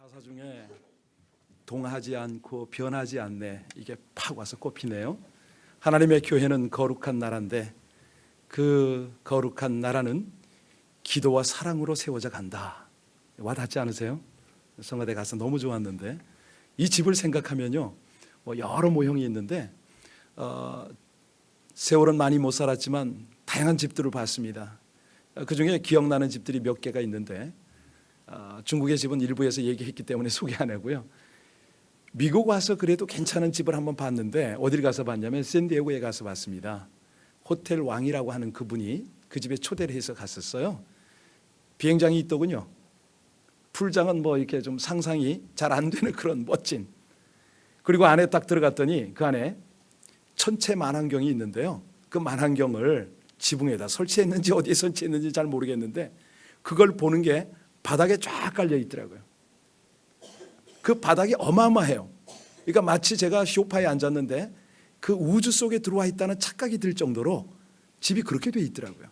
가사 중에 동하지 않고 변하지 않네, 이게 팍 와서 꼽히네요. 하나님의 교회는 거룩한 나라인데 그 거룩한 나라는 기도와 사랑으로 세워져 간다. 와닿지 않으세요? 성가대 가서 너무 좋았는데, 이 집을 생각하면요, 여러 모형이 있는데 세월은 많이 못 살았지만 다양한 집들을 봤습니다. 그 중에 기억나는 집들이 몇 개가 있는데, 중국의 집은 일부에서 얘기했기 때문에 소개 안 하고요. 미국 와서 그래도 괜찮은 집을 한번 봤는데, 어디를 가서 봤냐면 샌디에고에 가서 봤습니다. 호텔 왕이라고 하는 그분이 그 집에 초대를 해서 갔었어요. 비행장이 있더군요. 풀장은 이렇게 좀 상상이 잘 안 되는 그런 멋진. 그리고 안에 딱 들어갔더니 그 안에 천체 만환경이 있는데요, 그 만환경을 지붕에다 설치했는지 어디에 설치했는지 잘 모르겠는데 그걸 보는 게 바닥에 쫙 깔려 있더라고요. 그 바닥이 어마어마해요. 그러니까 마치 제가 소파에 앉았는데 그 우주 속에 들어와 있다는 착각이 들 정도로 집이 그렇게 돼 있더라고요.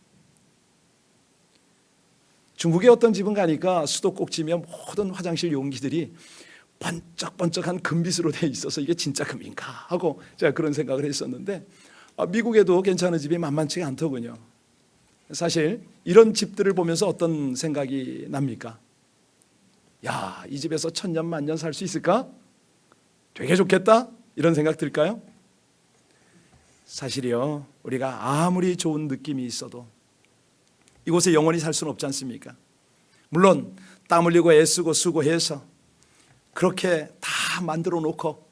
중국의 어떤 집은 가니까 수도꼭지면 모든 화장실 용기들이 번쩍번쩍한 금빛으로 돼 있어서 이게 진짜 금인가 하고 제가 그런 생각을 했었는데, 미국에도 괜찮은 집이 만만치가 않더군요. 사실 이런 집들을 보면서 어떤 생각이 납니까? 야, 이 집에서 천년 만년 살 수 있을까? 되게 좋겠다? 이런 생각 들까요? 사실이요, 우리가 아무리 좋은 느낌이 있어도 이곳에 영원히 살 수는 없지 않습니까? 물론 땀 흘리고 애쓰고 수고해서 그렇게 다 만들어 놓고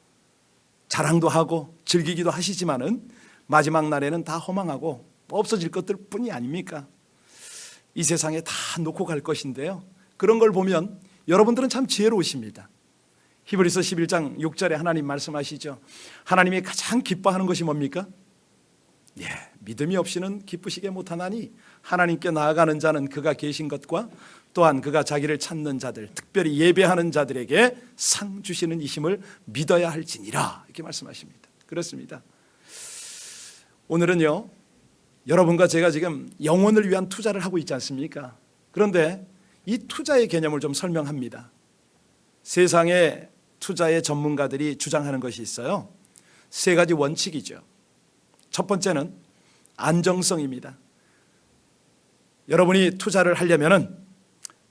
자랑도 하고 즐기기도 하시지만은 마지막 날에는 다 허망하고 없어질 것들 뿐이 아닙니까? 이 세상에 다 놓고 갈 것인데요, 그런 걸 보면 여러분들은 참 지혜로우십니다. 히브리서 11장 6절에 하나님 말씀하시죠. 하나님이 가장 기뻐하는 것이 뭡니까? 믿음이 없이는 기쁘시게 못하나니 하나님께 나아가는 자는 그가 계신 것과 또한 그가 자기를 찾는 자들, 특별히 예배하는 자들에게 상 주시는 이심을 믿어야 할지니라, 이렇게 말씀하십니다. 그렇습니다. 오늘은요, 여러분과 제가 지금 영혼을 위한 투자를 하고 있지 않습니까? 그런데 이 투자의 개념을 좀 설명합니다. 세상의 투자의 전문가들이 주장하는 것이 있어요. 세 가지 원칙이죠. 첫 번째는 안정성입니다. 여러분이 투자를 하려면은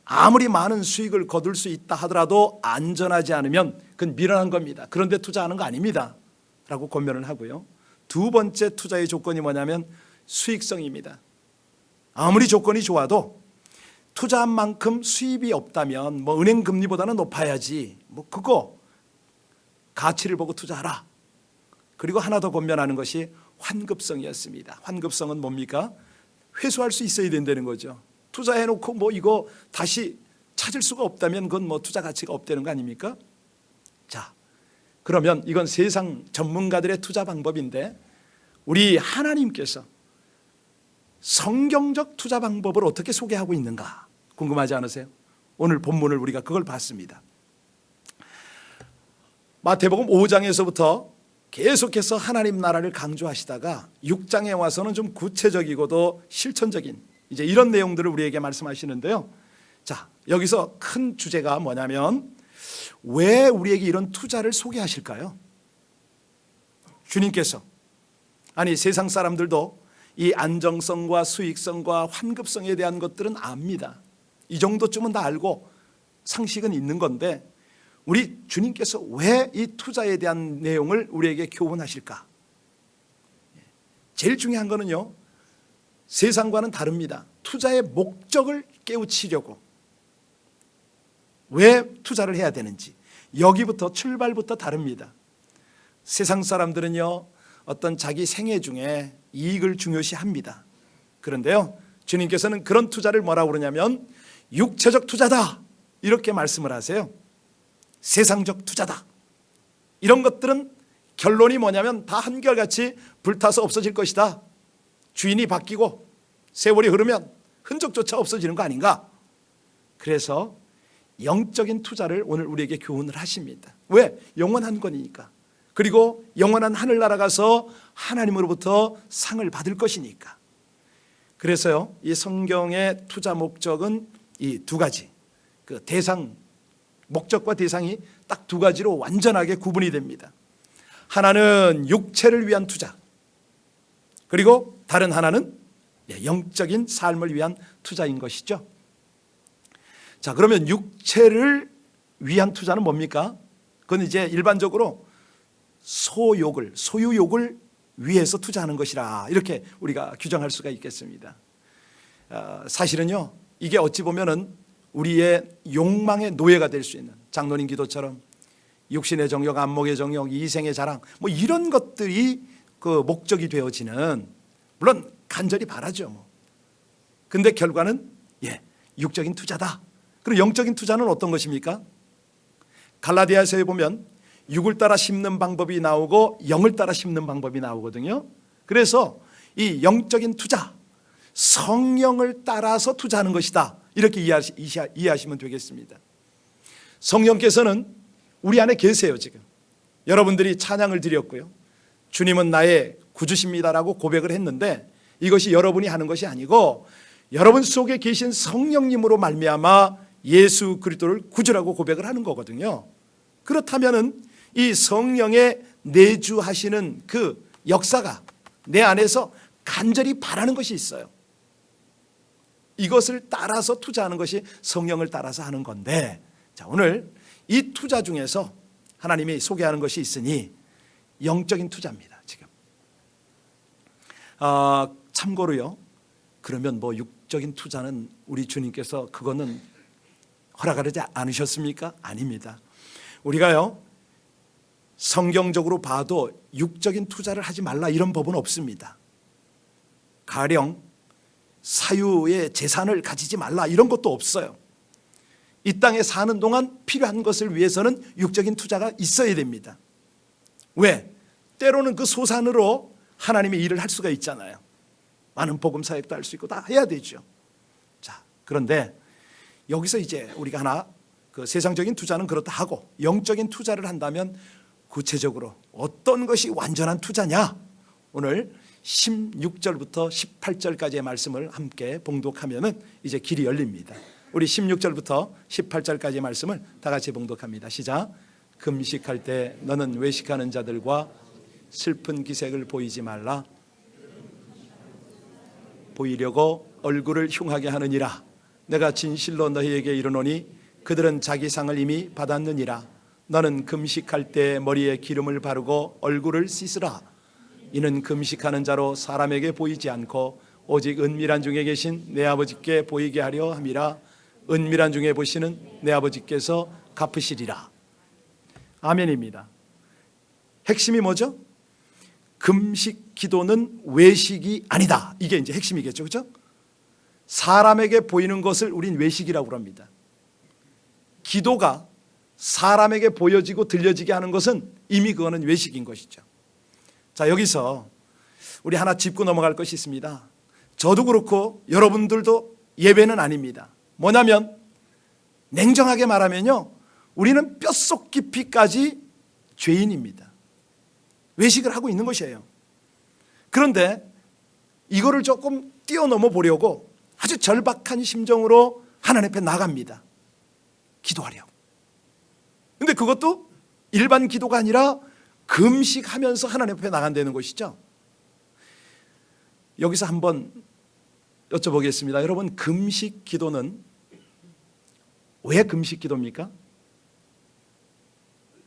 아무리 많은 수익을 거둘 수 있다 하더라도 안전하지 않으면 그건 미련한 겁니다. 그런데 투자하는 거 아닙니다 라고 권면을 하고요. 두 번째 투자의 조건이 뭐냐면 수익성입니다. 아무리 조건이 좋아도 투자한 만큼 수입이 없다면 은행 금리보다는 높아야지, 그거 가치를 보고 투자하라. 그리고 하나 더 권면하는 것이 환급성이었습니다. 환급성은 뭡니까? 회수할 수 있어야 된다는 거죠. 투자해놓고 이거 다시 찾을 수가 없다면 그건 투자 가치가 없다는 거 아닙니까? 자, 그러면 이건 세상 전문가들의 투자 방법인데, 우리 하나님께서 성경적 투자 방법을 어떻게 소개하고 있는가 궁금하지 않으세요? 오늘 본문을 우리가 그걸 봤습니다. 마태복음 5장에서부터 계속해서 하나님 나라를 강조하시다가 6장에 와서는 좀 구체적이고도 실천적인 이제 이런 내용들을 우리에게 말씀하시는데요. 자, 여기서 큰 주제가 뭐냐면, 왜 우리에게 이런 투자를 소개하실까요? 주님께서, 아니 세상 사람들도 이 안정성과 수익성과 환급성에 대한 것들은 압니다. 이 정도쯤은 다 알고 상식은 있는 건데, 우리 주님께서 왜 이 투자에 대한 내용을 우리에게 교훈하실까? 제일 중요한 거는요, 세상과는 다릅니다. 투자의 목적을 깨우치려고, 왜 투자를 해야 되는지, 여기부터 출발부터 다릅니다. 세상 사람들은요, 어떤 자기 생애 중에 이익을 중요시합니다. 그런데요, 주님께서는 그런 투자를 뭐라고 그러냐면 육체적 투자다, 이렇게 말씀을 하세요. 세상적 투자다. 이런 것들은 결론이 뭐냐면 다 한결같이 불타서 없어질 것이다. 주인이 바뀌고 세월이 흐르면 흔적조차 없어지는 거 아닌가? 그래서 영적인 투자를 오늘 우리에게 교훈을 하십니다. 왜? 영원한 거니까. 그리고 영원한 하늘나라 가서 하나님으로부터 상을 받을 것이니까. 그래서요, 이 성경의 투자 목적은 이 두 가지, 그 대상 목적과 대상이 딱 두 가지로 완전하게 구분이 됩니다. 하나는 육체를 위한 투자, 그리고 다른 하나는 영적인 삶을 위한 투자인 것이죠. 자, 그러면 육체를 위한 투자는 뭡니까? 그건 이제 일반적으로 소유욕을 위해서 투자하는 것이라, 이렇게 우리가 규정할 수가 있겠습니다. 사실은요, 이게 어찌 보면은 우리의 욕망의 노예가 될 수 있는, 장로님 기도처럼 육신의 정욕, 안목의 정욕, 이생의 자랑, 뭐 이런 것들이 그 목적이 되어지는, 물론 간절히 바라죠. 근데 결과는 육적인 투자다. 그리고 영적인 투자는 어떤 것입니까? 갈라디아서에 보면 육을 따라 심는 방법이 나오고 영을 따라 심는 방법이 나오거든요. 그래서 이 영적인 투자, 성령을 따라서 투자하는 것이다, 이렇게 이해하시면 되겠습니다. 성령께서는 우리 안에 계세요. 지금 여러분들이 찬양을 드렸고요, 주님은 나의 구주십니다라고 고백을 했는데, 이것이 여러분이 하는 것이 아니고 여러분 속에 계신 성령님으로 말미암아 예수 그리스도를 구주라고 고백을 하는 거거든요. 그렇다면은 이 성령의 내주하시는 그 역사가 내 안에서 간절히 바라는 것이 있어요. 이것을 따라서 투자하는 것이 성령을 따라서 하는 건데, 자, 오늘 이 투자 중에서 하나님이 소개하는 것이 있으니 영적인 투자입니다. 지금 참고로요, 그러면 뭐 육적인 투자는 우리 주님께서 그거는 허락하지 않으셨습니까? 아닙니다. 우리가요, 성경적으로 봐도 육적인 투자를 하지 말라 이런 법은 없습니다. 가령 사유의 재산을 가지지 말라 이런 것도 없어요. 이 땅에 사는 동안 필요한 것을 위해서는 육적인 투자가 있어야 됩니다. 왜? 때로는 그 소산으로 하나님의 일을 할 수가 있잖아요. 많은 복음 사역도 할 수 있고 다 해야 되죠. 자, 그런데 여기서 이제 우리가 하나, 그 세상적인 투자는 그렇다 하고 영적인 투자를 한다면 구체적으로 어떤 것이 완전한 투자냐? 오늘 16절부터 18절까지의 말씀을 함께 봉독하면은 이제 길이 열립니다. 우리 16절부터 18절까지의 말씀을 다 같이 봉독합니다. 시작. 금식할 때 너는 외식하는 자들과 슬픈 기색을 보이지 말라. 보이려고 얼굴을 흉하게 하느니라. 내가 진실로 너희에게 이르노니 그들은 자기 상을 이미 받았느니라. 너는 금식할 때 머리에 기름을 바르고 얼굴을 씻으라. 이는 금식하는 자로 사람에게 보이지 않고 오직 은밀한 중에 계신 내 아버지께 보이게 하려 함이라. 은밀한 중에 보시는 내 아버지께서 갚으시리라. 아멘입니다. 핵심이 뭐죠? 금식 기도는 외식이 아니다. 이게 이제 핵심이겠죠, 그렇죠? 사람에게 보이는 것을 우린 외식이라고 합니다. 기도가 사람에게 보여지고 들려지게 하는 것은 이미 그거는 외식인 것이죠. 자, 여기서 우리 하나 짚고 넘어갈 것이 있습니다. 저도 그렇고 여러분들도 예배는 아닙니다. 뭐냐면 냉정하게 말하면요, 우리는 뼛속 깊이까지 죄인입니다. 외식을 하고 있는 것이에요. 그런데 이거를 조금 뛰어넘어 보려고 아주 절박한 심정으로 하나님 앞에 나갑니다. 기도하려고. 근데 그것도 일반 기도가 아니라 금식하면서 하나님 앞에 나간다는 것이죠. 여기서 한번 여쭤보겠습니다. 여러분, 금식 기도는 왜 금식 기도입니까?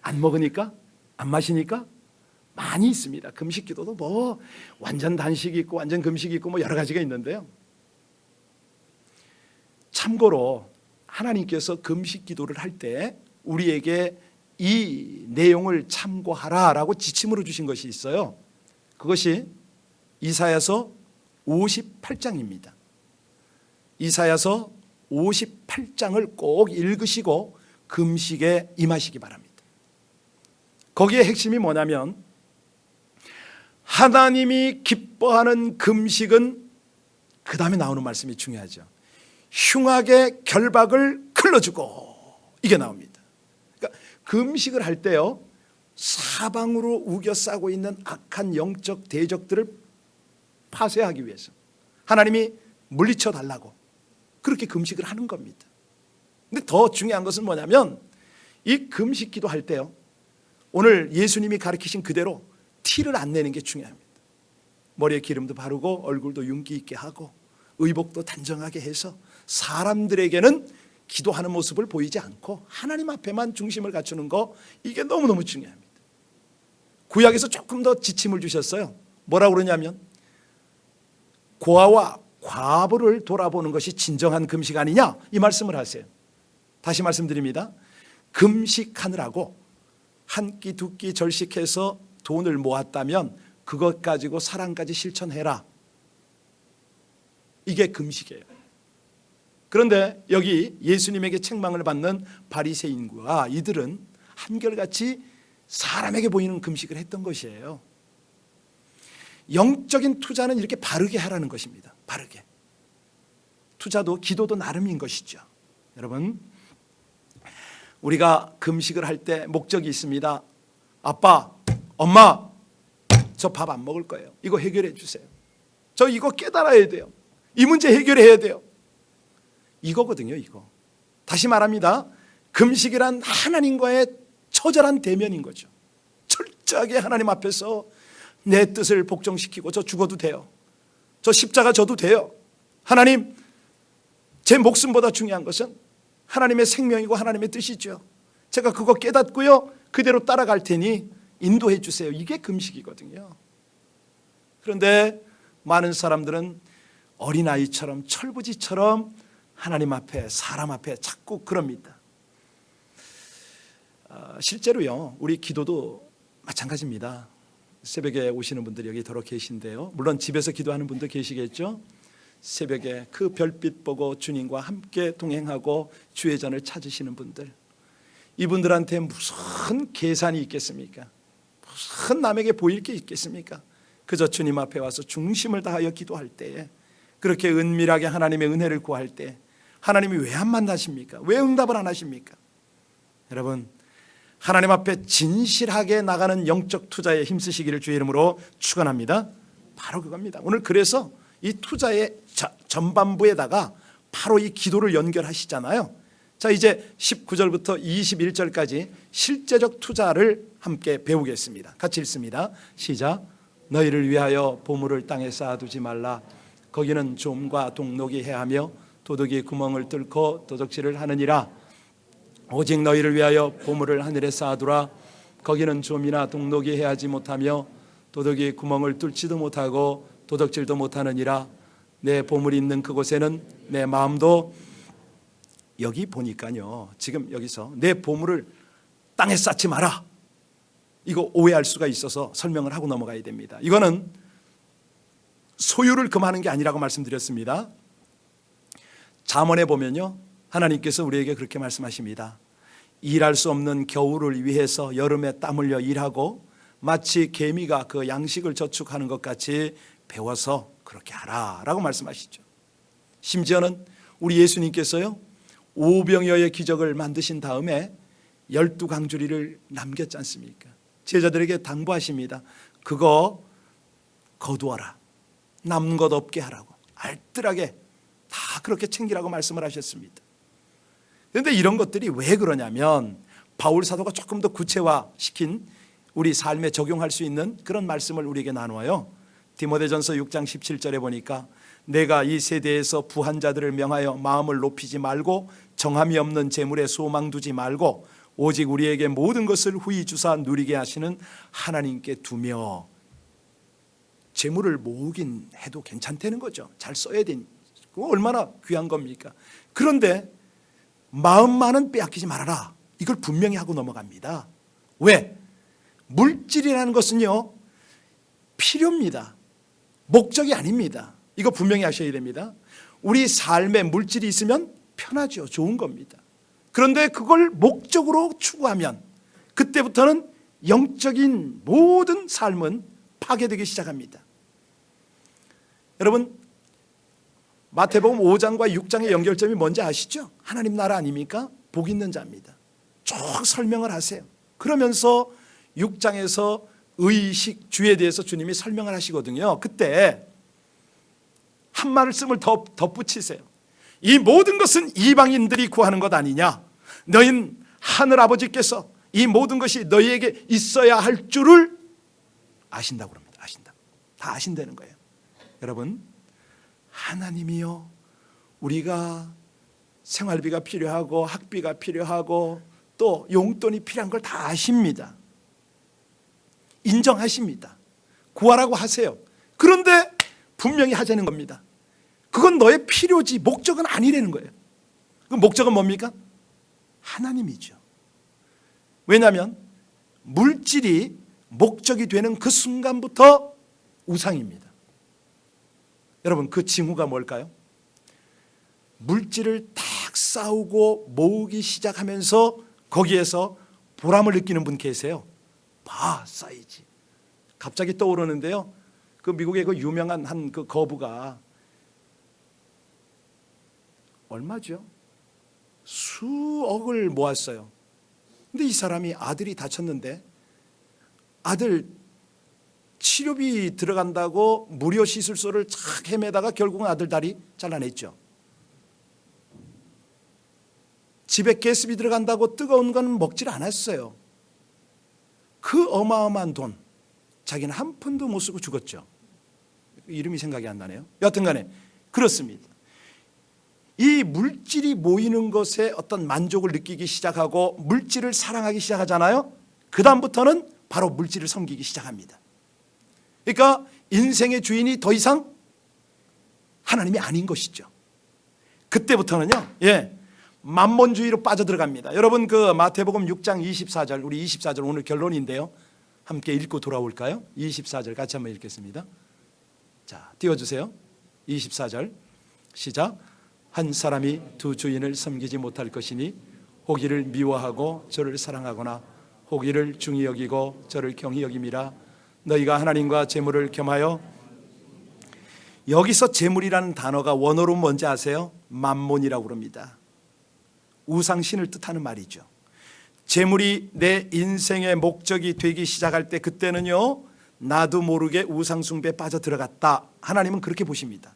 안 먹으니까? 안 마시니까? 많이 있습니다. 금식 기도도 뭐 완전 단식이 있고 완전 금식이 있고 뭐 여러 가지가 있는데요. 참고로 하나님께서 금식 기도를 할 때 우리에게 이 내용을 참고하라라고 지침으로 주신 것이 있어요. 그것이 이사야서 58장입니다. 이사야서 58장을 꼭 읽으시고 금식에 임하시기 바랍니다. 거기에 핵심이 뭐냐면 하나님이 기뻐하는 금식은 그 다음에 나오는 말씀이 중요하죠. 흉악의 결박을 클러주고, 이게 나옵니다. 그러니까 금식을 할 때요, 사방으로 우겨싸고 있는 악한 영적 대적들을 파쇄하기 위해서 하나님이 물리쳐 달라고 그렇게 금식을 하는 겁니다. 근데 더 중요한 것은 뭐냐면 이 금식 기도할 때요, 오늘 예수님이 가르치신 그대로 티를 안 내는 게 중요합니다. 머리에 기름도 바르고 얼굴도 윤기 있게 하고 의복도 단정하게 해서 사람들에게는 기도하는 모습을 보이지 않고 하나님 앞에만 중심을 갖추는 거, 이게 너무너무 중요합니다. 구약에서 조금 더 지침을 주셨어요. 뭐라고 그러냐면 고아와 과부를 돌아보는 것이 진정한 금식 아니냐, 이 말씀을 하세요. 다시 말씀드립니다. 금식하느라고 한 끼 두 끼 절식해서 돈을 모았다면 그것 가지고 사랑까지 실천해라. 이게 금식이에요. 그런데 여기 예수님에게 책망을 받는 바리새인과 이들은 한결같이 사람에게 보이는 금식을 했던 것이에요. 영적인 투자는 이렇게 바르게 하라는 것입니다. 바르게. 투자도 기도도 나름인 것이죠. 여러분, 우리가 금식을 할 때 목적이 있습니다. 아빠, 엄마, 저 밥 안 먹을 거예요. 이거 해결해 주세요. 저 이거 깨달아야 돼요. 이 문제 해결해야 돼요. 이거거든요, 이거. 다시 말합니다. 금식이란 하나님과의 처절한 대면인 거죠. 철저하게 하나님 앞에서 내 뜻을 복종시키고 저 죽어도 돼요. 저 십자가 져도 돼요. 하나님, 제 목숨보다 중요한 것은 하나님의 생명이고 하나님의 뜻이죠. 제가 그거 깨닫고요, 그대로 따라갈 테니 인도해 주세요. 이게 금식이거든요. 그런데 많은 사람들은 어린아이처럼 철부지처럼 하나님 앞에, 사람 앞에 자꾸 그럽니다. 실제로요, 우리 기도도 마찬가지입니다. 새벽에 오시는 분들이 여기 더러 계신데요, 물론 집에서 기도하는 분도 계시겠죠. 새벽에 그 별빛 보고 주님과 함께 동행하고 주의 전을 찾으시는 분들, 이분들한테 무슨 계산이 있겠습니까? 무슨 남에게 보일 게 있겠습니까? 그저 주님 앞에 와서 중심을 다하여 기도할 때에, 그렇게 은밀하게 하나님의 은혜를 구할 때 하나님이 왜 안 만나십니까? 왜 응답을 안 하십니까? 여러분, 하나님 앞에 진실하게 나가는 영적 투자에 힘쓰시기를 주의 이름으로 축원합니다. 바로 그겁니다. 오늘 그래서 이 투자의 전반부에다가 바로 이 기도를 연결하시잖아요. 자, 이제 19절부터 21절까지 실제적 투자를 함께 배우겠습니다. 같이 읽습니다. 시작. 너희를 위하여 보물을 땅에 쌓아두지 말라. 거기는 좀과 동록이 해하며 도둑이 구멍을 뚫고 도적질을 하느니라. 오직 너희를 위하여 보물을 하늘에 쌓아두라. 거기는 좀이나 동록이 해하지 못하며 도둑이 구멍을 뚫지도 못하고 도적질도 못하느니라. 내 보물이 있는 그곳에는 내 마음도, 여기 보니까요, 지금 여기서 내 보물을 땅에 쌓지 마라, 이거 오해할 수가 있어서 설명을 하고 넘어가야 됩니다. 이거는 소유를 금하는 게 아니라고 말씀드렸습니다. 잠언에 보면요, 하나님께서 우리에게 그렇게 말씀하십니다. 일할 수 없는 겨울을 위해서 여름에 땀 흘려 일하고 마치 개미가 그 양식을 저축하는 것 같이 배워서 그렇게 하라라고 말씀하시죠. 심지어는 우리 예수님께서요, 오병이어의 기적을 만드신 다음에 12강주리를 남겼지 않습니까? 제자들에게 당부하십니다. 그거 거두어라. 남는 것 없게 하라고. 알뜰하게 다 그렇게 챙기라고 말씀을 하셨습니다. 그런데 이런 것들이 왜 그러냐면 바울 사도가 조금 더 구체화시킨 우리 삶에 적용할 수 있는 그런 말씀을 우리에게 나누어요. 디모데전서 6장 17절에 보니까 내가 이 세대에서 부한 자들을 명하여 마음을 높이지 말고 정함이 없는 재물에 소망 두지 말고 오직 우리에게 모든 것을 후히 주사 누리게 하시는 하나님께 두며. 재물을 모으긴 해도 괜찮다는 거죠. 잘 써야 되니. 그거 얼마나 귀한 겁니까? 그런데 마음만은 빼앗기지 말아라, 이걸 분명히 하고 넘어갑니다. 왜? 물질이라는 것은요, 필요입니다. 목적이 아닙니다. 이거 분명히 하셔야 됩니다. 우리 삶에 물질이 있으면 편하죠. 좋은 겁니다. 그런데 그걸 목적으로 추구하면 그때부터는 영적인 모든 삶은 파괴되기 시작합니다. 여러분, 마태복음 5장과 6장의 연결점이 뭔지 아시죠? 하나님 나라 아닙니까? 복 있는 자입니다. 쭉 설명을 하세요. 그러면서 6장에서 의식 주에 대해서 주님이 설명을 하시거든요. 그때 한 말씀을 덧붙이세요. 이 모든 것은 이방인들이 구하는 것 아니냐? 너희는 하늘 아버지께서 이 모든 것이 너희에게 있어야 할 줄을 아신다고 합니다. 아신다. 다 아신다는 거예요. 여러분, 하나님이요, 우리가 생활비가 필요하고 학비가 필요하고 또 용돈이 필요한 걸 다 아십니다. 인정하십니다. 구하라고 하세요. 그런데 분명히 하자는 겁니다. 그건 너의 필요지 목적은 아니라는 거예요. 그 목적은 뭡니까? 하나님이죠. 왜냐하면 물질이 목적이 되는 그 순간부터 우상입니다. 여러분, 그 징후가 뭘까요? 물질을 딱 쌓고 모으기 시작하면서 거기에서 보람을 느끼는 분 계세요. 봐, 쌓이지. 갑자기 떠오르는데요, 그 미국의 그 유명한 한 그 거부가 얼마죠? 수억을 모았어요. 근데 이 사람이 아들이 다쳤는데 아들 치료비 들어간다고 무료 시술소를 착 헤매다가 결국은 아들 다리 잘라냈죠. 집에 가스비 들어간다고 뜨거운 건 먹질 않았어요. 그 어마어마한 돈 자기는 한 푼도 못 쓰고 죽었죠. 이름이 생각이 안 나네요. 여하튼 간에 그렇습니다. 이 물질이 모이는 것에 어떤 만족을 느끼기 시작하고 물질을 사랑하기 시작하잖아요. 그 다음부터는 바로 물질을 섬기기 시작합니다. 그러니까 인생의 주인이 더 이상 하나님이 아닌 것이죠. 그때부터는요, 만몬주의로 빠져들어갑니다. 여러분, 그 마태복음 6장 24절, 우리 24절 오늘 결론인데요, 함께 읽고 돌아올까요? 24절 같이 한번 읽겠습니다. 자, 띄워주세요. 24절 시작. 한 사람이 두 주인을 섬기지 못할 것이니 혹이를 미워하고 저를 사랑하거나 혹이를 중히 여기고 저를 경히 여김이라. 너희가 하나님과 재물을 겸하여, 여기서 재물이라는 단어가 원어로 뭔지 아세요? 만몬이라고 그럽니다. 우상신을 뜻하는 말이죠. 재물이 내 인생의 목적이 되기 시작할 때 그때는요, 나도 모르게 우상숭배에 빠져 들어갔다. 하나님은 그렇게 보십니다.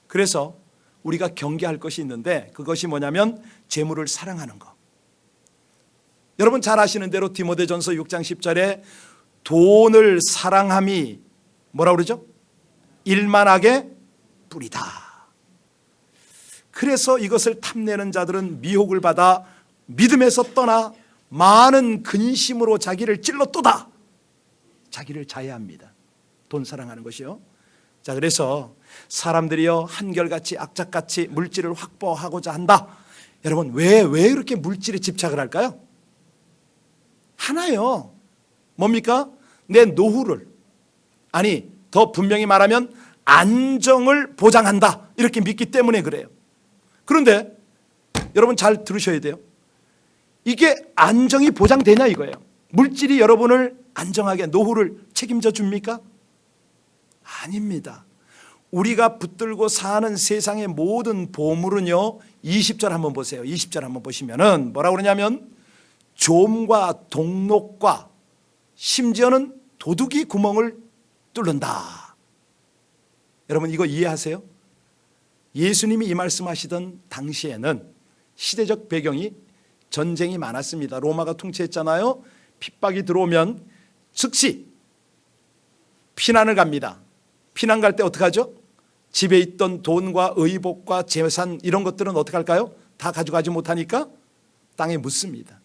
그래서 우리가 경계할 것이 있는데 그것이 뭐냐면 재물을 사랑하는 것. 여러분 잘 아시는 대로 디모데전서 6장 10절에 돈을 사랑함이 뭐라고 그러죠? 일만하게 뿌리다. 그래서 이것을 탐내는 자들은 미혹을 받아 믿음에서 떠나 많은 근심으로 자기를 찔러또다. 자기를 자해합니다. 돈 사랑하는 것이요. 자, 그래서 사람들이요 한결같이 악착같이 물질을 확보하고자 한다. 여러분 왜 이렇게 물질에 집착을 할까요? 하나요. 뭡니까? 내 노후를, 아니 더 분명히 말하면 안정을 보장한다. 이렇게 믿기 때문에 그래요. 그런데 여러분 잘 들으셔야 돼요. 이게 안정이 보장되냐 이거예요. 물질이 여러분을 안정하게 노후를 책임져 줍니까? 아닙니다. 우리가 붙들고 사는 세상의 모든 보물은요, 20절 한번 보세요. 20절 한번 보시면은 뭐라고 그러냐면 좀과 동록과 심지어는 도둑이 구멍을 뚫는다. 여러분 이거 이해하세요? 예수님이 이 말씀하시던 당시에는 시대적 배경이 전쟁이 많았습니다. 로마가 통치했잖아요. 핍박이 들어오면 즉시 피난을 갑니다. 피난 갈 때 어떻게 하죠? 집에 있던 돈과 의복과 재산 이런 것들은 어떻게 할까요? 다 가져가지 못하니까 땅에 묻습니다.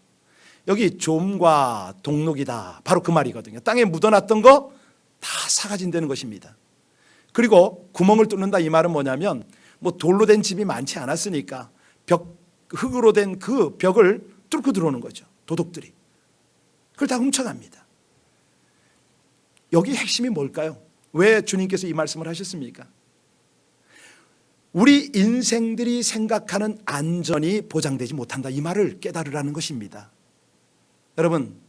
여기 좀과 동록이다. 바로 그 말이거든요. 땅에 묻어놨던 거 다 사가진다는 것입니다. 그리고 구멍을 뚫는다 이 말은 뭐냐면 뭐 돌로 된 집이 많지 않았으니까 흙으로 된 그 벽을 뚫고 들어오는 거죠. 도둑들이. 그걸 다 훔쳐갑니다. 여기 핵심이 뭘까요? 왜 주님께서 이 말씀을 하셨습니까? 우리 인생들이 생각하는 안전이 보장되지 못한다. 이 말을 깨달으라는 것입니다. 여러분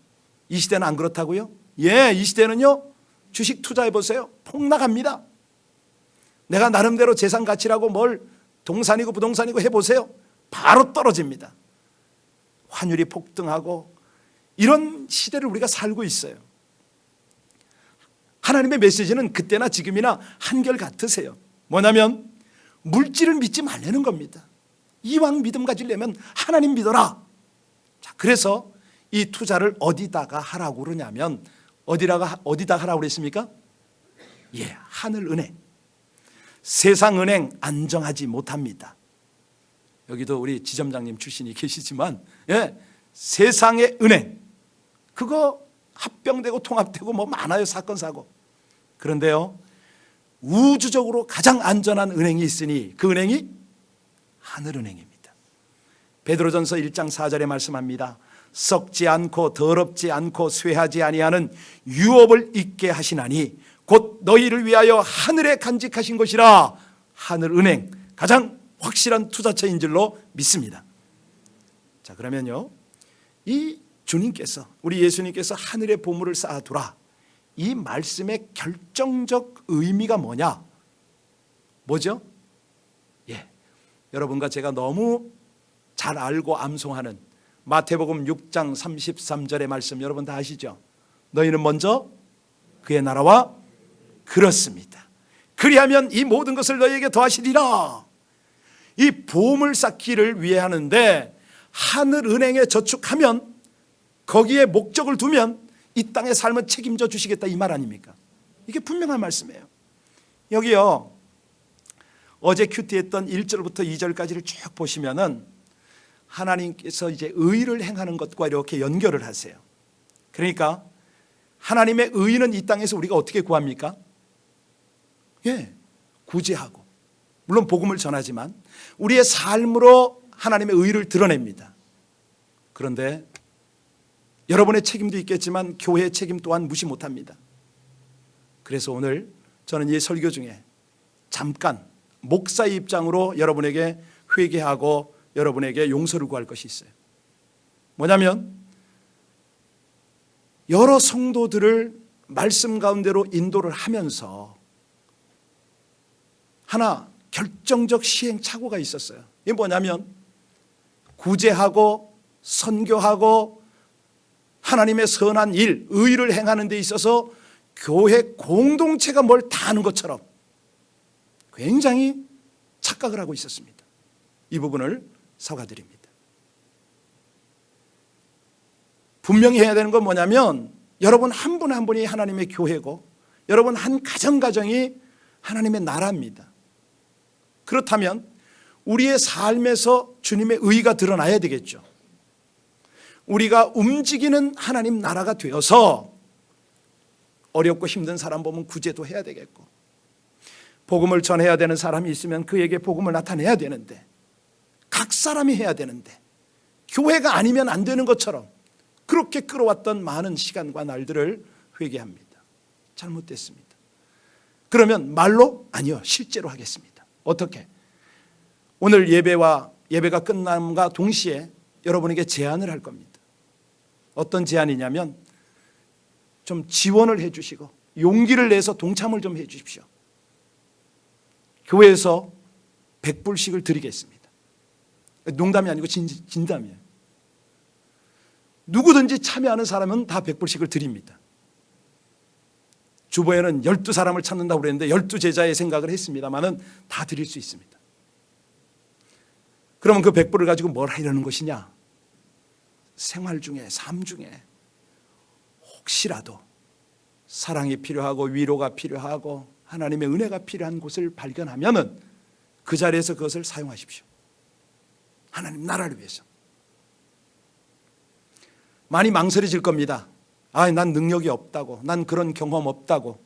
이 시대는 안 그렇다고요? 이 시대는요 주식 투자해 보세요. 폭락합니다. 내가 나름대로 재산 가치라고 뭘 동산이고 부동산이고 해보세요. 바로 떨어집니다. 환율이 폭등하고 이런 시대를 우리가 살고 있어요. 하나님의 메시지는 그때나 지금이나 한결같으세요. 뭐냐면 물질을 믿지 말라는 겁니다. 이왕 믿음 가지려면 하나님 믿어라. 자, 그래서 이 투자를 어디다가 하라고 그러냐면 어디다 하라고 그랬습니까? 예, 하늘은행. 세상은행 안정하지 못합니다. 여기도 우리 지점장님 출신이 계시지만, 예, 세상의 은행, 그거 합병되고 통합되고 뭐 많아요, 사건 사고. 그런데요, 우주적으로 가장 안전한 은행이 있으니 그 은행이 하늘은행입니다. 베드로전서 1장 4절에 말씀합니다. 썩지 않고 더럽지 않고 쇠하지 아니하는 유업을 있게 하시나니 곧 너희를 위하여 하늘에 간직하신 것이라. 하늘은행, 가장 확실한 투자처인 줄로 믿습니다. 자, 그러면요, 이 주님께서, 우리 예수님께서 하늘의 보물을 쌓아두라, 이 말씀의 결정적 의미가 뭐냐? 뭐죠? 예, 여러분과 제가 너무 잘 알고 암송하는 마태복음 6장 33절의 말씀 여러분 다 아시죠? 너희는 먼저 그의 나라와, 그렇습니다, 그리하면 이 모든 것을 너희에게 더하시리라. 이 보물 쌓기를 위해 하는데 하늘은행에 저축하면, 거기에 목적을 두면 이 땅의 삶을 책임져 주시겠다, 이 말 아닙니까? 이게 분명한 말씀이에요. 여기요, 어제 큐티했던 1절부터 2절까지를 쭉 보시면은 하나님께서 이제 의를 행하는 것과 이렇게 연결을 하세요. 그러니까 하나님의 의는 이 땅에서 우리가 어떻게 구합니까? 예, 구제하고, 물론 복음을 전하지만 우리의 삶으로 하나님의 의를 드러냅니다. 그런데 여러분의 책임도 있겠지만 교회의 책임 또한 무시 못합니다. 그래서 오늘 저는 이 설교 중에 잠깐 목사의 입장으로 여러분에게 회개하고 여러분에게 용서를 구할 것이 있어요. 뭐냐면 여러 성도들을 말씀 가운데로 인도를 하면서 하나 결정적 시행착오가 있었어요. 이게 뭐냐면 구제하고 선교하고 하나님의 선한 일, 의를 행하는 데 있어서 교회 공동체가 뭘 다 하는 것처럼 굉장히 착각을 하고 있었습니다. 이 부분을 사과드립니다. 분명히 해야 되는 건 뭐냐면 여러분 한 분 한 분이 하나님의 교회고 여러분 한 가정이 하나님의 나라입니다. 그렇다면 우리의 삶에서 주님의 의가 드러나야 되겠죠. 우리가 움직이는 하나님 나라가 되어서 어렵고 힘든 사람 보면 구제도 해야 되겠고, 복음을 전해야 되는 사람이 있으면 그에게 복음을 나타내야 되는데, 각 사람이 해야 되는데 교회가 아니면 안 되는 것처럼 그렇게 끌어왔던 많은 시간과 날들을 회개합니다. 잘못됐습니다. 그러면 말로? 아니요, 실제로 하겠습니다. 어떻게? 오늘 예배가 끝남과 동시에 여러분에게 제안을 할 겁니다. 어떤 제안이냐면 좀 지원을 해 주시고 용기를 내서 동참을 좀 해 주십시오. 교회에서 100불씩을 드리겠습니다. 농담이 아니고 진담이에요. 누구든지 참여하는 사람은 다 100불씩을 드립니다. 주보에는 12사람을 찾는다고 그랬는데 12제자의 생각을 했습니다만은 다 드릴 수 있습니다. 그러면 그 100불을 가지고 뭘 하려는 것이냐? 생활 중에, 삶 중에 혹시라도 사랑이 필요하고 위로가 필요하고 하나님의 은혜가 필요한 곳을 발견하면은 그 자리에서 그것을 사용하십시오. 하나님 나라를 위해서. 많이 망설여질 겁니다. 난 능력이 없다고, 난 그런 경험 없다고.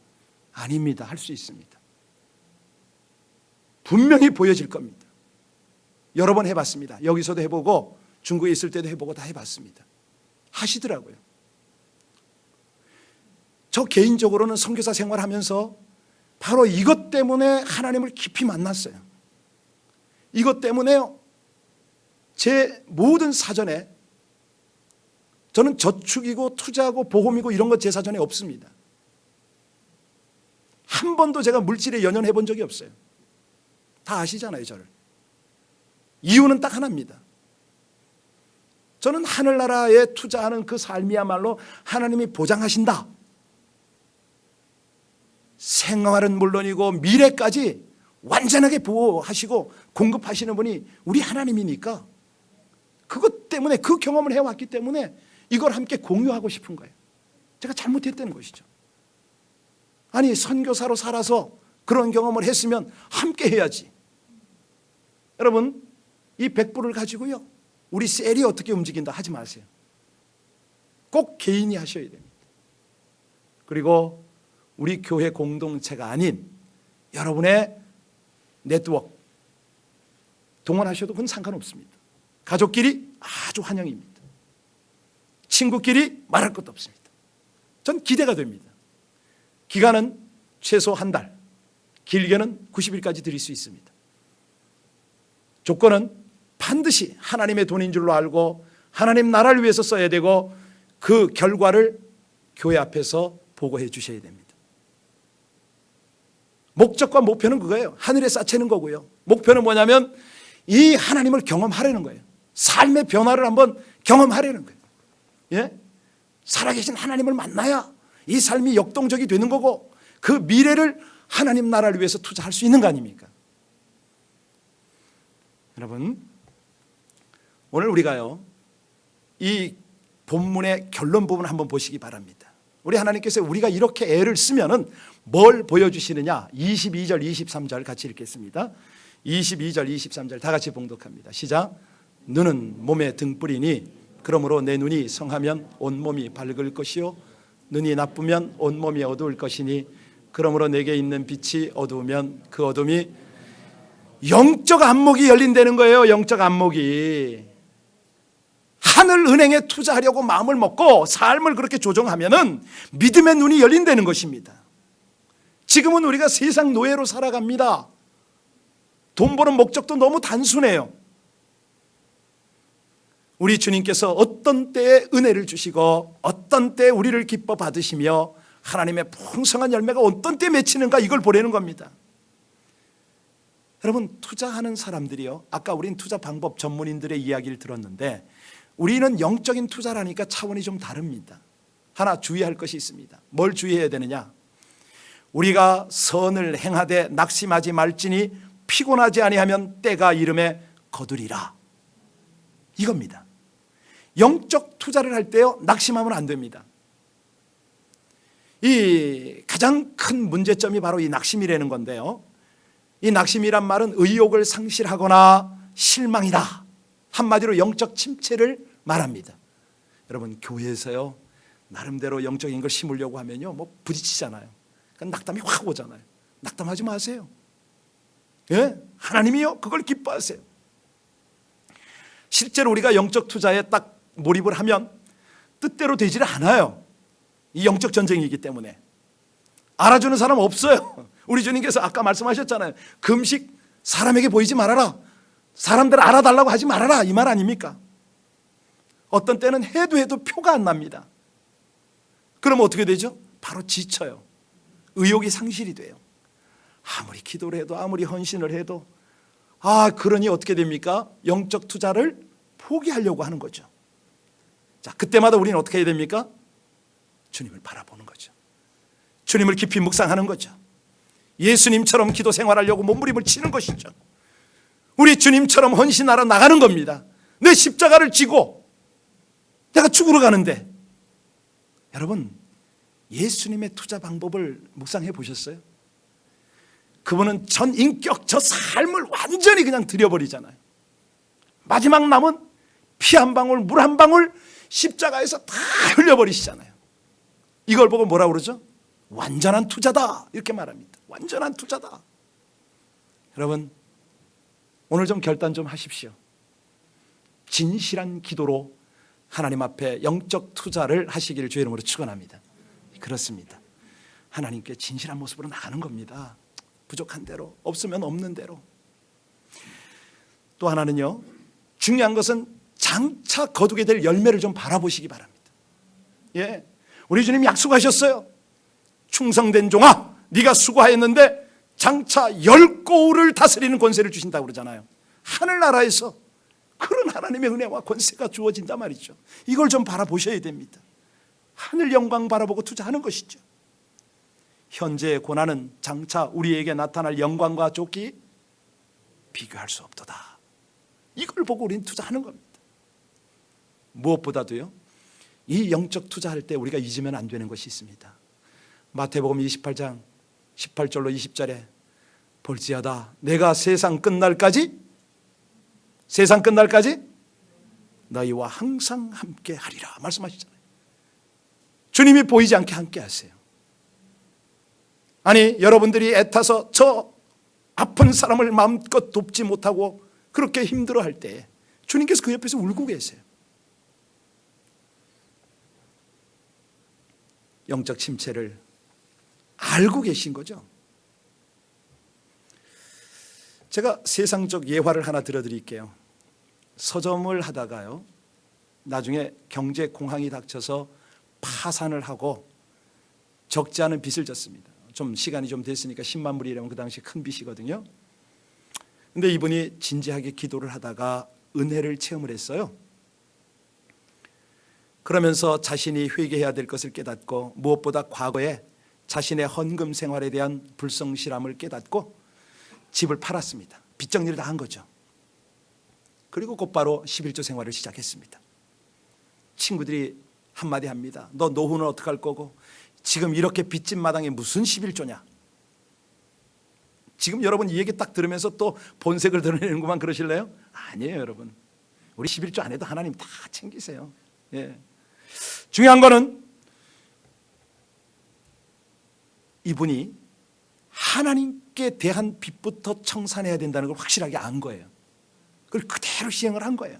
아닙니다. 할 수 있습니다. 분명히 보여질 겁니다. 여러 번 해봤습니다. 여기서도 해보고 중국에 있을 때도 해보고 다 해봤습니다. 하시더라고요. 저 개인적으로는 선교사 생활하면서 바로 이것 때문에 하나님을 깊이 만났어요. 이것 때문에요, 제 모든 사전에 저는 저축이고 투자하고 보험이고 이런 것 제 사전에 없습니다. 한 번도 제가 물질에 연연해 본 적이 없어요. 다 아시잖아요, 저를. 이유는 딱 하나입니다. 저는 하늘나라에 투자하는 그 삶이야말로 하나님이 보장하신다. 생활은 물론이고 미래까지 완전하게 보호하시고 공급하시는 분이 우리 하나님이니까 그것 때문에, 그 경험을 해왔기 때문에 이걸 함께 공유하고 싶은 거예요. 제가 잘못했다는 것이죠. 아니, 선교사로 살아서 그런 경험을 했으면 함께 해야지. 여러분, 이 100불을 가지고요, 우리 셀이 어떻게 움직인다 하지 마세요. 꼭 개인이 하셔야 됩니다. 그리고 우리 교회 공동체가 아닌 여러분의 네트워크 동원하셔도 그건 상관없습니다. 가족끼리 아주 환영입니다. 친구끼리 말할 것도 없습니다. 전 기대가 됩니다. 기간은 최소 한 달, 길게는 90일까지 드릴 수 있습니다. 조건은 반드시 하나님의 돈인 줄로 알고 하나님 나라를 위해서 써야 되고 그 결과를 교회 앞에서 보고해 주셔야 됩니다. 목적과 목표는 그거예요. 하늘에 쌓치는 거고요. 목표는 뭐냐면 이 하나님을 경험하려는 거예요. 삶의 변화를 한번 경험하려는 거예요. 예? 살아계신 하나님을 만나야 이 삶이 역동적이 되는 거고 그 미래를 하나님 나라를 위해서 투자할 수 있는 거 아닙니까? 여러분, 오늘 우리가요, 이 본문의 결론 부분을 한번 보시기 바랍니다. 우리 하나님께서 우리가 이렇게 애를 쓰면은 뭘 보여주시느냐? 22절, 23절 같이 읽겠습니다. 22절, 23절 다 같이 봉독합니다. 시작. 눈은 몸의 등불이니 그러므로 내 눈이 성하면 온몸이 밝을 것이요 눈이 나쁘면 온몸이 어두울 것이니 그러므로 내게 있는 빛이 어두우면 그 어둠이 영적 안목이 열린다는 거예요. 영적 안목이. 하늘 은행에 투자하려고 마음을 먹고 삶을 그렇게 조정하면은 믿음의 눈이 열린다는 것입니다. 지금은 우리가 세상 노예로 살아갑니다. 돈 버는 목적도 너무 단순해요. 우리 주님께서 어떤 때에 은혜를 주시고 어떤 때에 우리를 기뻐 받으시며 하나님의 풍성한 열매가 어떤 때에 맺히는가 이걸 보려는 겁니다. 여러분, 투자하는 사람들이요, 아까 우린 투자 방법 전문인들의 이야기를 들었는데 우리는 영적인 투자라니까 차원이 좀 다릅니다. 하나 주의할 것이 있습니다. 뭘 주의해야 되느냐? 우리가 선을 행하되 낙심하지 말지니 피곤하지 아니하면 때가 이름에 거두리라, 이겁니다. 영적 투자를 할 때요, 낙심하면 안 됩니다. 이 가장 큰 문제점이 바로 이 낙심이라는 건데요, 이 낙심이란 말은 의욕을 상실하거나 실망이다, 한마디로 영적 침체를 말합니다. 여러분, 교회에서요 나름대로 영적인 걸 심으려고 하면요 뭐 부딪히잖아요. 그러니까 낙담이 확 오잖아요. 낙담하지 마세요. 예? 하나님이요 그걸 기뻐하세요. 실제로 우리가 영적 투자에 딱 몰입을 하면 뜻대로 되지를 않아요. 이 영적 전쟁이기 때문에. 알아주는 사람 없어요. 우리 주님께서 아까 말씀하셨잖아요. 금식 사람에게 보이지 말아라, 사람들 알아달라고 하지 말아라, 이 말 아닙니까? 어떤 때는 해도 표가 안 납니다. 그럼 어떻게 되죠? 바로 지쳐요. 의욕이 상실이 돼요. 아무리 기도를 해도 아무리 헌신을 해도 그러니 어떻게 됩니까? 영적 투자를 포기하려고 하는 거죠. 자, 그때마다 우리는 어떻게 해야 됩니까? 주님을 바라보는 거죠. 주님을 깊이 묵상하는 거죠. 예수님처럼 기도 생활하려고 몸부림을 치는 것이죠. 우리 주님처럼 헌신하러 나가는 겁니다. 내 십자가를 지고 내가 죽으러 가는데, 여러분 예수님의 투자 방법을 묵상해 보셨어요? 그분은 전 인격 저 삶을 완전히 그냥 들여버리잖아요. 마지막 남은 피 한 방울 물 한 방울 십자가에서 다 흘려버리시잖아요. 이걸 보고 뭐라 그러죠? 완전한 투자다, 이렇게 말합니다. 완전한 투자다. 여러분, 오늘 좀 결단 좀 하십시오. 진실한 기도로 하나님 앞에 영적 투자를 하시기를 주의 이름으로 축원합니다. 그렇습니다. 하나님께 진실한 모습으로 나가는 겁니다. 부족한 대로, 없으면 없는 대로. 또 하나는요, 중요한 것은 장차 거두게 될 열매를 좀 바라보시기 바랍니다. 예, 우리 주님 약속하셨어요. 충성된 종아, 네가 수고하였는데 장차 10고을을 다스리는 권세를 주신다고 그러잖아요. 하늘나라에서 그런 하나님의 은혜와 권세가 주어진단 말이죠. 이걸 좀 바라보셔야 됩니다. 하늘 영광 바라보고 투자하는 것이죠. 현재의 고난은 장차 우리에게 나타날 영광과 좋기 비교할 수 없도다. 이걸 보고 우리는 투자하는 겁니다. 무엇보다도요, 이 영적 투자할 때 우리가 잊으면 안 되는 것이 있습니다. 마태복음 28장 18절로 20절에 볼지어다 내가 세상 끝날까지 너희와 항상 함께 하리라 말씀하시잖아요. 주님이 보이지 않게 함께 하세요. 아니, 여러분들이 애타서 저 아픈 사람을 마음껏 돕지 못하고 그렇게 힘들어할 때 주님께서 그 옆에서 울고 계세요. 영적 침체를 알고 계신 거죠. 제가 세상적 예화를 하나 들어드릴게요. 서점을 하다가요, 나중에 경제 공황이 닥쳐서 파산을 하고 적지 않은 빚을 졌습니다. 좀 시간이 좀 됐으니까 10만 불이라면 그 당시 큰 빚이거든요. 근데 이분이 진지하게 기도를 하다가 은혜를 체험을 했어요. 그러면서 자신이 회개해야 될 것을 깨닫고, 무엇보다 과거에 자신의 헌금 생활에 대한 불성실함을 깨닫고 집을 팔았습니다. 빚 정리를 다 한 거죠. 그리고 곧바로 11조 생활을 시작했습니다. 친구들이 한마디 합니다. 너 노후는 어떡할 거고 지금 이렇게 빚진 마당에 무슨 11조냐. 지금 여러분 이 얘기 딱 들으면서 또 본색을 드러내는구만 그러실래요? 아니에요, 여러분. 우리 11조 안 해도 하나님 다 챙기세요. 예. 중요한 거는 이분이 하나님께 대한 빚부터 청산해야 된다는 걸 확실하게 안 거예요. 그걸 그대로 시행을 한 거예요.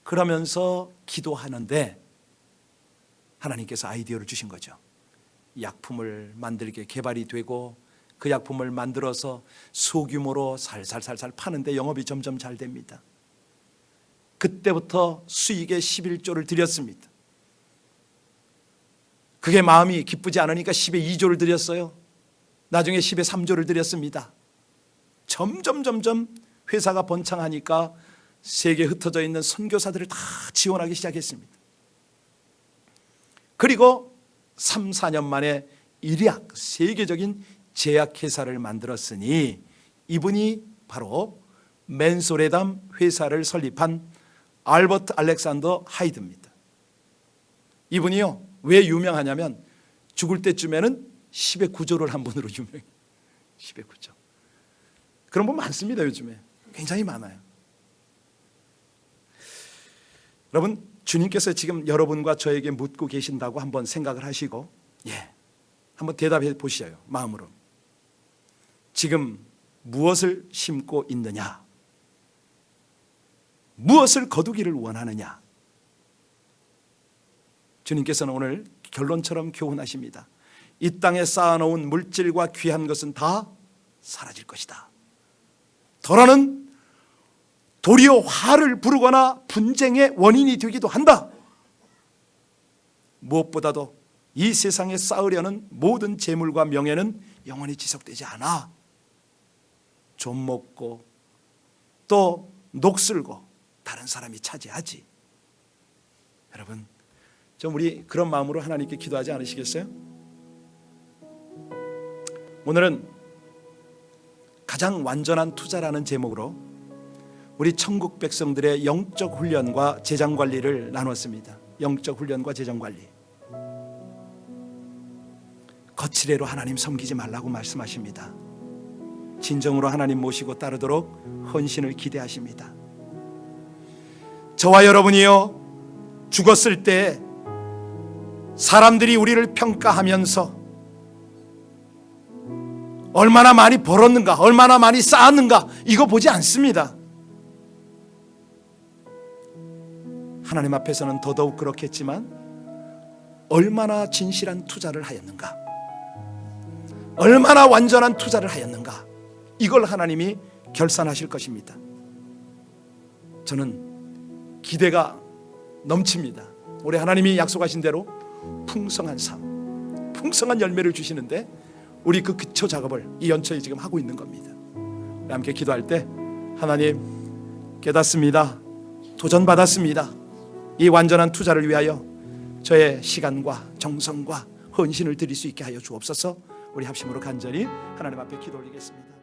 그러면서 기도하는데 하나님께서 아이디어를 주신 거죠. 약품을 만들게 개발이 되고 그 약품을 만들어서 소규모로 살살살살 파는데 영업이 점점 잘 됩니다. 그때부터 수익의 11조를 드렸습니다. 그게 마음이 기쁘지 않으니까 10의 2조를 드렸어요. 나중에 10의 3조를 드렸습니다. 점점 회사가 번창하니까 세계에 흩어져 있는 선교사들을 다 지원하기 시작했습니다. 그리고 3, 4년 만에 일약 세계적인 제약회사를 만들었으니 이분이 바로 맨소레담 회사를 설립한 알버트 알렉산더 하이드입니다. 이분이요, 왜 유명하냐면 죽을 때쯤에는 10의 9조를 한 분으로 유명해요. 10의 9조. 그런 분 많습니다. 요즘에 굉장히 많아요. 여러분, 주님께서 지금 여러분과 저에게 묻고 계신다고 한번 생각을 하시고, 한번 대답해 보시죠. 마음으로. 지금 무엇을 심고 있느냐? 무엇을 거두기를 원하느냐? 주님께서는 오늘 결론처럼 교훈하십니다. 이 땅에 쌓아놓은 물질과 귀한 것은 다 사라질 것이다. 더러는 도리어 화를 부르거나 분쟁의 원인이 되기도 한다. 무엇보다도 이 세상에 쌓으려는 모든 재물과 명예는 영원히 지속되지 않아. 좀 먹고 또 녹슬고 다른 사람이 차지하지. 여러분, 좀 우리 그런 마음으로 하나님께 기도하지 않으시겠어요? 오늘은 가장 완전한 투자라는 제목으로 우리 천국 백성들의 영적 훈련과 재정 관리를 나눴습니다. 영적 훈련과 재정 관리. 거칠애로 하나님 섬기지 말라고 말씀하십니다. 진정으로 하나님 모시고 따르도록 헌신을 기대하십니다. 저와 여러분이요, 죽었을 때 사람들이 우리를 평가하면서 얼마나 많이 벌었는가, 얼마나 많이 쌓았는가, 이거 보지 않습니다. 하나님 앞에서는 더더욱 그렇겠지만 얼마나 진실한 투자를 하였는가, 얼마나 완전한 투자를 하였는가, 이걸 하나님이 결산하실 것입니다. 저는 기대가 넘칩니다. 올해 하나님이 약속하신 대로 풍성한 삶, 풍성한 열매를 주시는데 우리 그 기초 작업을 이 연초에 지금 하고 있는 겁니다. 함께 기도할 때 하나님, 깨닫습니다. 도전받았습니다. 이 완전한 투자를 위하여 저의 시간과 정성과 헌신을 드릴 수 있게 하여 주옵소서. 우리 합심으로 간절히 하나님 앞에 기도 올리겠습니다.